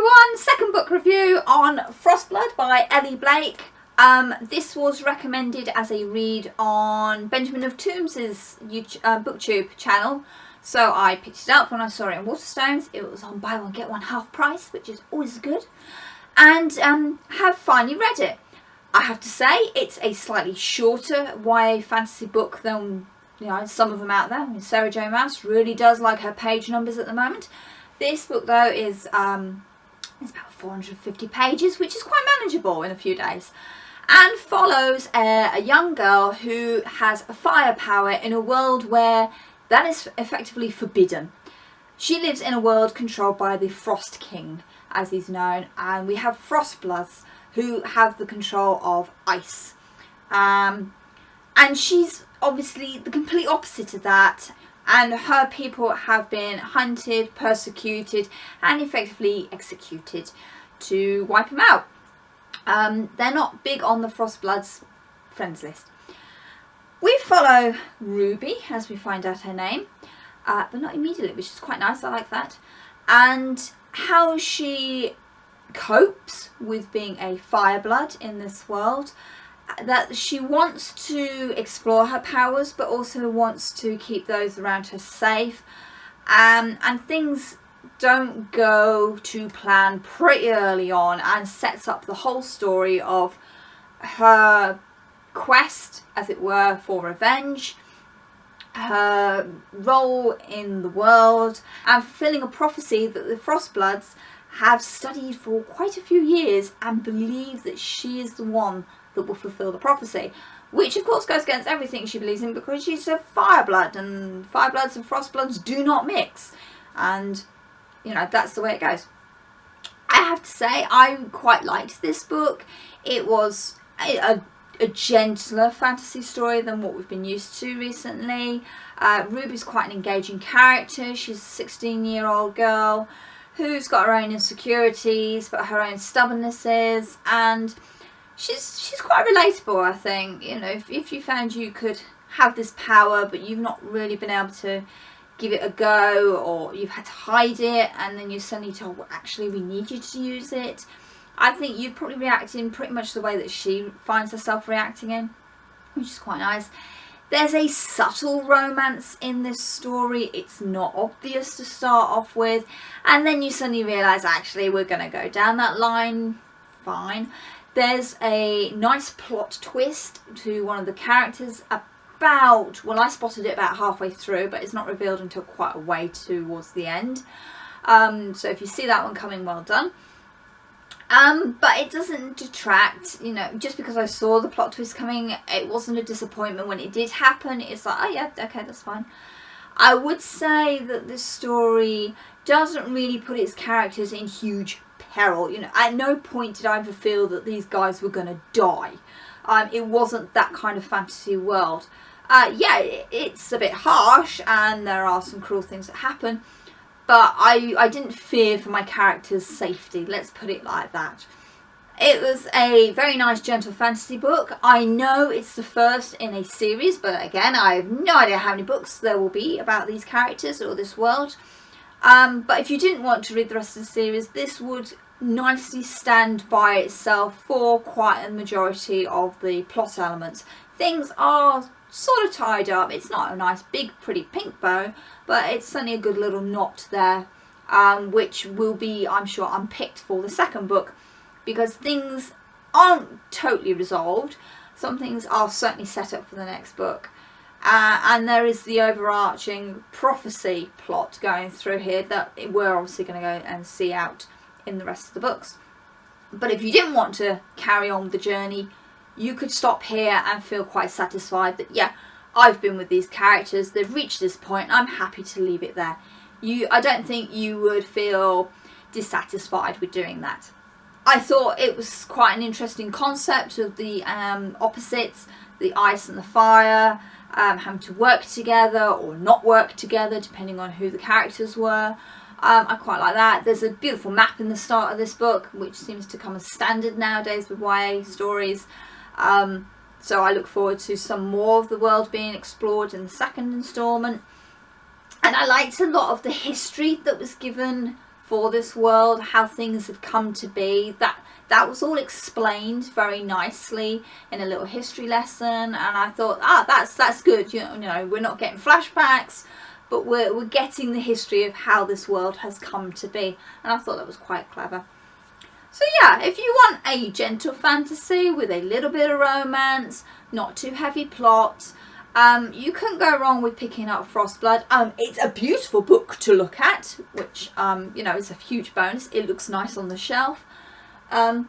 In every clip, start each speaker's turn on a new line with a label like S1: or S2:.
S1: everyone, second book review on Frostblood by Ellie Blake. This was recommended as a read on Benjamin of Tombs' booktube channel, so I picked it up when I saw it in Waterstones. It was on buy one get one half price, which is always good, and have finally read it. I have to say it's a slightly shorter YA fantasy book than some of them out there. I mean, Sarah J Maas really does like her page numbers at the moment. This book though is it's about 450 pages, which is quite manageable in a few days, and follows a young girl who has a fire power in a world where that is effectively forbidden. She lives in a world controlled by the Frost King, as he's known, and we have Frostbloods who have the control of ice. And she's obviously the complete opposite of that, and her people have been hunted, persecuted and effectively executed to wipe them out. They're not big on the Frostbloods friends list. We follow Ruby as we find out her name, but not immediately, which is quite nice. I like that. And how she copes with being a fireblood in this world, that she wants to explore her powers but also wants to keep those around her safe, and things don't go to plan pretty early on, and sets up the whole story of her quest, as it were, for revenge, her role in the world, and fulfilling a prophecy that the Frostbloods have studied for quite a few years and believe that she is the one that will fulfill the prophecy, which of course goes against everything she believes in, because she's a fireblood and firebloods and frostbloods do not mix, and that's the way it goes. I have to say I quite liked this book. It was a gentler fantasy story than what we've been used to recently. Ruby's quite an engaging character. She's a 16-year-old girl who's got her own insecurities but her own stubbornnesses, and she's quite relatable, I think. If you found you could have this power but you've not really been able to give it a go, or you've had to hide it and then you're suddenly told, well, actually we need you to use it, I think you'd probably react in pretty much the way that she finds herself reacting in, which is quite nice. There's a subtle romance in this story. It's not obvious to start off with, and then you suddenly realise, actually, we're going to go down that line. Fine. There's a nice plot twist to one of the characters I spotted it about halfway through, but it's not revealed until quite a way towards the end. So if you see that one coming, well done. But it doesn't detract, just because I saw the plot twist coming, it wasn't a disappointment when it did happen. It's like, oh yeah, okay, that's fine. I would say that this story doesn't really put its characters in huge peril. At no point did I ever feel that these guys were going to die. It wasn't that kind of fantasy world. Yeah, it's a bit harsh and there are some cruel things that happen, but I didn't fear for my character's safety, let's put it like that. It was a very nice, gentle fantasy book. I know it's the first in a series, but again, I have no idea how many books there will be about these characters or this world. But if you didn't want to read the rest of the series, this would nicely stand by itself for quite a majority of the plot elements. Things are sort of tied up. It's not a nice big pretty pink bow, but it's certainly a good little knot there, which will be, I'm sure, unpicked for the second book, because things aren't totally resolved. Some things are certainly set up for the next book, and there is the overarching prophecy plot going through here that we're obviously going to go and see out in the rest of the books. But if you didn't want to carry on the journey, you could stop here and feel quite satisfied that, yeah, I've been with these characters, they've reached this point, I'm happy to leave it there. I don't think you would feel dissatisfied with doing that. I thought it was quite an interesting concept of the opposites, the ice and the fire, having to work together or not work together depending on who the characters were. I quite like that. There's a beautiful map in the start of this book, which seems to come as standard nowadays with YA stories. So I look forward to some more of the world being explored in the second instalment. And I liked a lot of the history that was given for this world, how things have come to be. That was all explained very nicely in a little history lesson, and I thought, that's good. You know, we're not getting flashbacks, but we're getting the history of how this world has come to be, and I thought that was quite clever. So yeah, if you want a gentle fantasy with a little bit of romance, not too heavy plot, you couldn't go wrong with picking up Frostblood. It's a beautiful book to look at, which you know, is a huge bonus. It looks nice on the shelf. And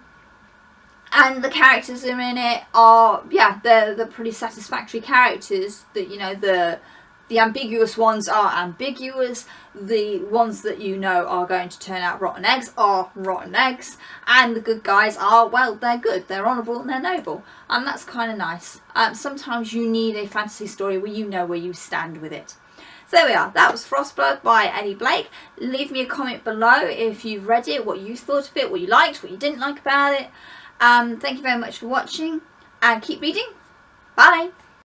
S1: the characters that are in it are, yeah, they're pretty satisfactory characters. That, you know, the ambiguous ones are ambiguous. The ones that you know are going to turn out rotten eggs are rotten eggs. And the good guys are, well, they're good. They're honourable and they're noble. And that's kind of nice. Sometimes you need a fantasy story where you know where you stand with it. So there we are. That was Frostblood by Ellie Blake. Leave me a comment below if you've read it, what you thought of it, what you liked, what you didn't like about it. Thank you very much for watching, and keep reading. Bye.